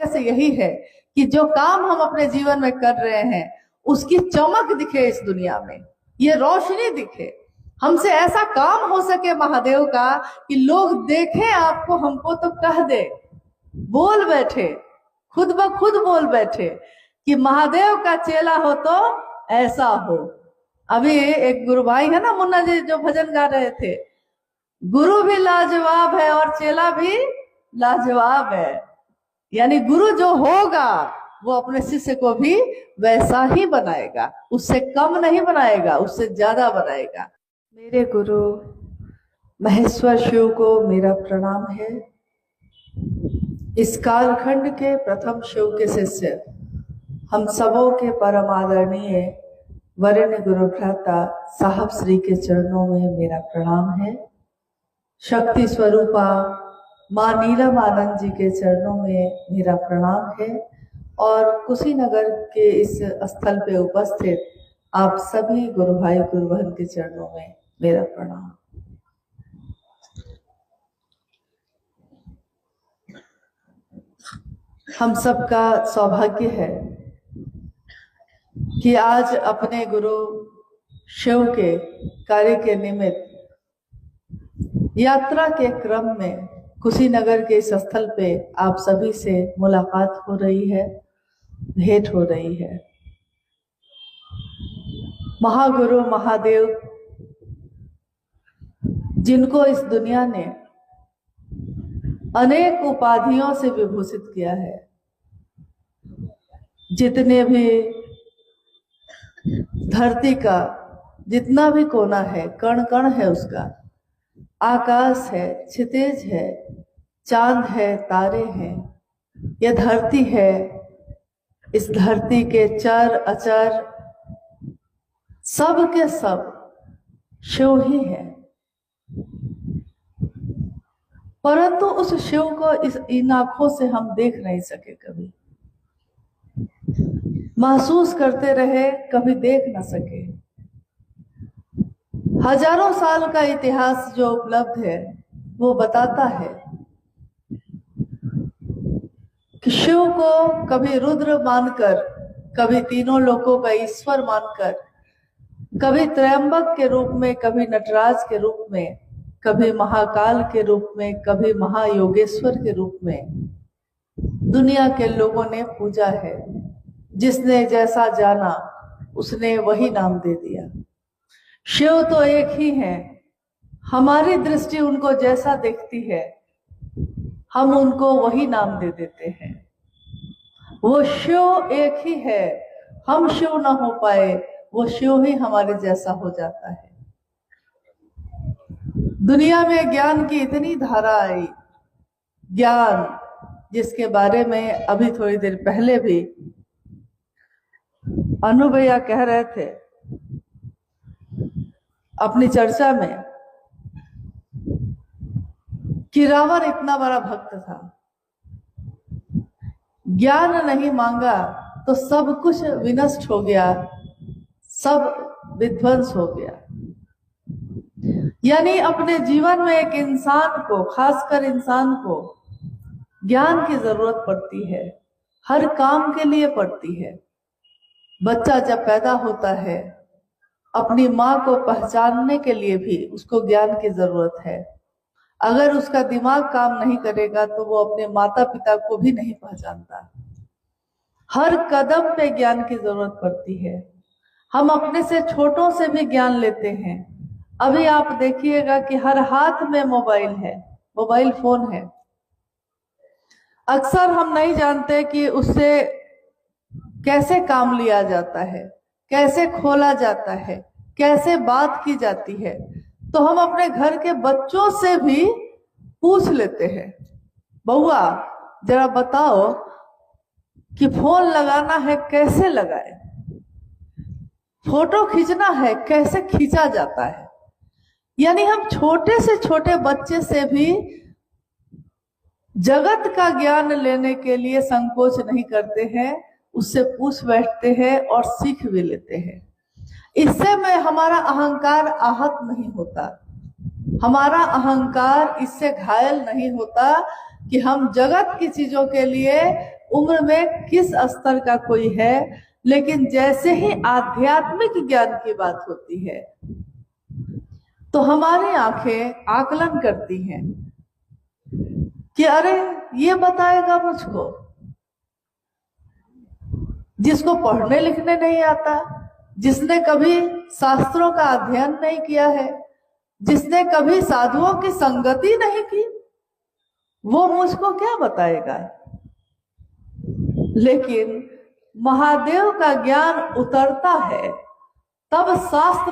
से यही है कि जो काम हम अपने जीवन में कर रहे हैं उसकी चमक दिखे इस दुनिया में, ये रोशनी दिखे, हमसे ऐसा काम हो सके महादेव का कि लोग देखें आपको, हमको तो कह दे, बोल बैठे, खुद ब खुद बोल बैठे कि महादेव का चेला हो तो ऐसा हो। अभी एक गुरु भाई है ना मुन्ना जी जो भजन गा रहे थे, गुरु भी लाजवाब है और चेला भी लाजवाब है। यानी गुरु जो होगा वो अपने शिष्य को भी वैसा ही बनाएगा, उससे कम नहीं बनाएगा, उससे ज्यादा बनाएगा। मेरे गुरु महेश्वर शिव को मेरा प्रणाम है। इस कालखंड के प्रथम शिव के शिष्य हम सबों के परम आदरणीय वरेण्य गुरु भ्राता साहब श्री के चरणों में मेरा प्रणाम है। शक्ति स्वरूपा मां नीलम आनंद जी के चरणों में मेरा प्रणाम है और कुशीनगर के इस स्थल पे उपस्थित आप सभी गुरु भाई गुरु बहन के चरणों में मेरा प्रणाम। हम सबका सौभाग्य है कि आज अपने गुरु शिव के कार्य के निमित्त यात्रा के क्रम में कुशीनगर के इस स्थल पे आप सभी से मुलाकात हो रही है, भेंट हो रही है। महागुरु महादेव जिनको इस दुनिया ने अनेक उपाधियों से विभूषित किया है, जितने भी धरती का जितना भी कोना है, कण कण है उसका, आकाश है, क्षितिज है, चांद है, तारे हैं, यह धरती है, इस धरती के चर अचर सब के सब शिव ही है। परंतु उस शिव को इन आंखों से हम देख नहीं सके, कभी महसूस करते रहे, कभी देख न सके। हजारों साल का इतिहास जो उपलब्ध है वो बताता है कि शिव को कभी रुद्र मानकर, कभी तीनों लोकों का ईश्वर मानकर, कभी त्रयंबक के रूप में, कभी नटराज के रूप में, कभी महाकाल के रूप में, कभी महायोगेश्वर के रूप में दुनिया के लोगों ने पूजा है। जिसने जैसा जाना उसने वही नाम दे दिया। शिव तो एक ही है, हमारी दृष्टि उनको जैसा देखती है हम उनको वही नाम दे देते हैं। वो शिव एक ही है, हम शिव ना हो पाए, वो शिव ही हमारे जैसा हो जाता है। दुनिया में ज्ञान की इतनी धारा आई, ज्ञान जिसके बारे में अभी थोड़ी देर पहले भी अनु भैया कह रहे थे अपनी चर्चा में कि रावण इतना बड़ा भक्त था, ज्ञान नहीं मांगा तो सब कुछ विनष्ट हो गया, सब विध्वंस हो गया। यानी अपने जीवन में एक इंसान को, खासकर इंसान को ज्ञान की जरूरत पड़ती है, हर काम के लिए पड़ती है। बच्चा जब पैदा होता है अपनी माँ को पहचानने के लिए भी उसको ज्ञान की जरूरत है। अगर उसका दिमाग काम नहीं करेगा तो वो अपने माता पिता को भी नहीं पहचानता। हर कदम पे ज्ञान की जरूरत पड़ती है। हम अपने से छोटों से भी ज्ञान लेते हैं। अभी आप देखिएगा कि हर हाथ में मोबाइल है, मोबाइल फोन है। अक्सर हम नहीं जानते कि उससे कैसे काम लिया जाता है, कैसे खोला जाता है, कैसे बात की जाती है। तो हम अपने घर के बच्चों से भी पूछ लेते हैं, बउआ जरा बताओ कि फोन लगाना है कैसे लगाए, फोटो खींचना है कैसे खींचा जाता है। यानी हम छोटे से छोटे बच्चे से भी जगत का ज्ञान लेने के लिए संकोच नहीं करते हैं, उससे पूछ बैठते हैं और सीख भी लेते हैं। इससे में हमारा अहंकार आहत नहीं होता, हमारा अहंकार इससे घायल नहीं होता कि हम जगत की चीजों के लिए उम्र में किस स्तर का कोई है, लेकिन जैसे ही आध्यात्मिक ज्ञान की बात होती है तो हमारी आंखें आकलन करती हैं कि अरे ये बताएगा मुझको, जिसको पढ़ने लिखने नहीं आता, जिसने कभी शास्त्रों का अध्ययन नहीं किया है, जिसने कभी साधुओं की संगति नहीं की, वो मुझको क्या बताएगा। लेकिन महादेव का ज्ञान उतरता है तब शास्त्र